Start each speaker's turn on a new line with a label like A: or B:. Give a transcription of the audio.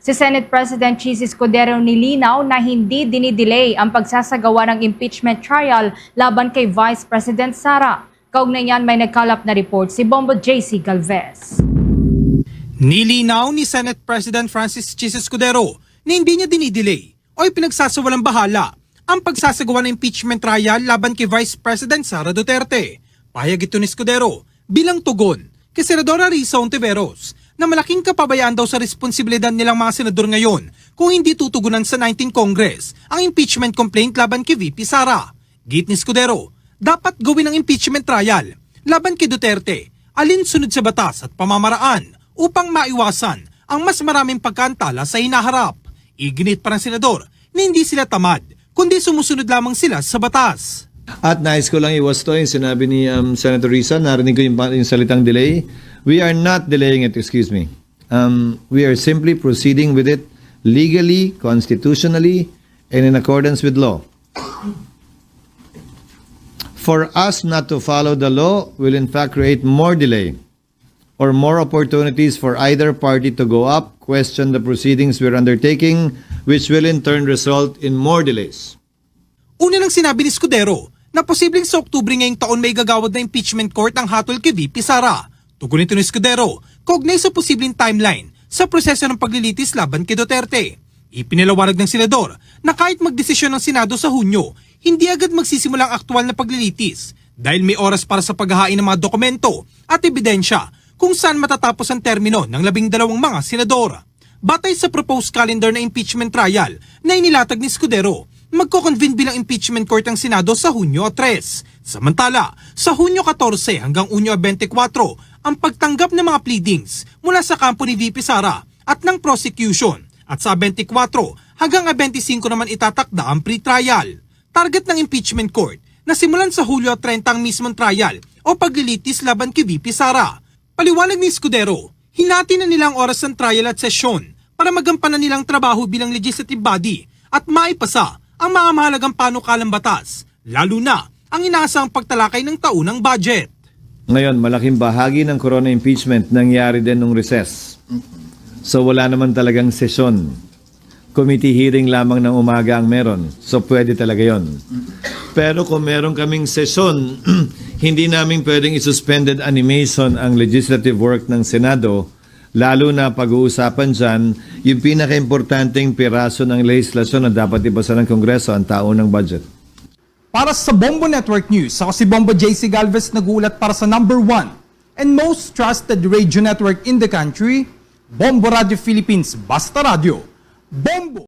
A: Si Senate President Chis Escudero nilinaw na hindi dinidelay ang pagsasagawa ng impeachment trial laban kay Vice President Sara. Kaugnay niyan may nagkalap na report si Bombo JC Galvez.
B: Nilinaw ni Senate President Francis Chis Escudero na hindi niya dinidelay o ipinagsasawalang bahala ang pagsasagawa ng impeachment trial laban kay Vice President Sara Duterte. Pahayag ito ni Escudero bilang tugon kay Senadora Risa Ontiveros na malaking kapabayaan daw sa responsibilidad nilang mga senador ngayon kung hindi tutugunan sa 19th Congress ang impeachment complaint laban kay VP Sara. Git ni Escudero, dapat gawin ang impeachment trial laban kay Duterte alinsunod sa batas at pamamaraan upang maiwasan ang mas maraming pagkaantala sa hinaharap. Iginit pa ng senador na hindi sila tamad kundi sumusunod lamang sila sa batas.
C: At nais ko lang iwasto yung sinabi ni Senator Risa, narinig ko yung salitang delay. We are not delaying it, excuse me. We are simply proceeding with it legally, constitutionally, and in accordance with law. For us not to follow the law will in fact create more delay or more opportunities for either party to go up, question the proceedings we're undertaking, which will in turn result in more delays.
B: Una lang sinabi ni Escudero na posibleng sa Oktubre ngayong taon may gagawad na impeachment court ang hatol kay VP Sara. Tugon ito ni Escudero, kaugnay sa posibleng timeline sa proseso ng paglilitis laban kay Duterte. Ipinalawanag ng senador na kahit magdesisyon ng Senado sa Hunyo, hindi agad magsisimula ang aktual na paglilitis dahil may oras para sa paghahain ng mga dokumento at ebidensya kung saan matatapos ang termino ng 12 mga senador. Batay sa proposed calendar na impeachment trial na inilatag ni Escudero, magko-convene bilang impeachment court ang Senado sa Hunyo 3. Samantala, sa Hunyo 14 hanggang Hunyo 24, ang pagtanggap ng mga pleadings mula sa kampo ni VP Sara at ng prosecution at sa 24 hanggang 25 naman itatakda ang pre-trial. Target ng impeachment court na simulan sa Hulyo 30 ang mismong trial o paglilitis laban kay VP Sara. Paliwanag ni Escudero, hinati na nilang oras ng trial at sesyon para magampanan nilang trabaho bilang legislative body at maipasa ang mga mahalagang panukalang batas, lalo na ang inaasang pagtalakay ng taunang budget.
C: Ngayon, malaking bahagi ng corona impeachment nangyari din nung recess. So wala naman talagang sesyon. Committee hearing lamang ng umaga ang meron. So pwede talaga yon. Pero kung meron kaming sesyon, hindi namin pwedeng isuspended animation ang legislative work ng Senado, lalo na pag-uusapan dyan yung pinaka-importanteng piraso ng legislasyon na dapat ipasa ng Kongreso, ang taunang budget.
D: Para sa Bombo Network News, ako si Bombo JC Galvez nagulat para sa number 1 and most trusted radio network in the country, Bombo Radio Philippines, Basta Radio. Bombo!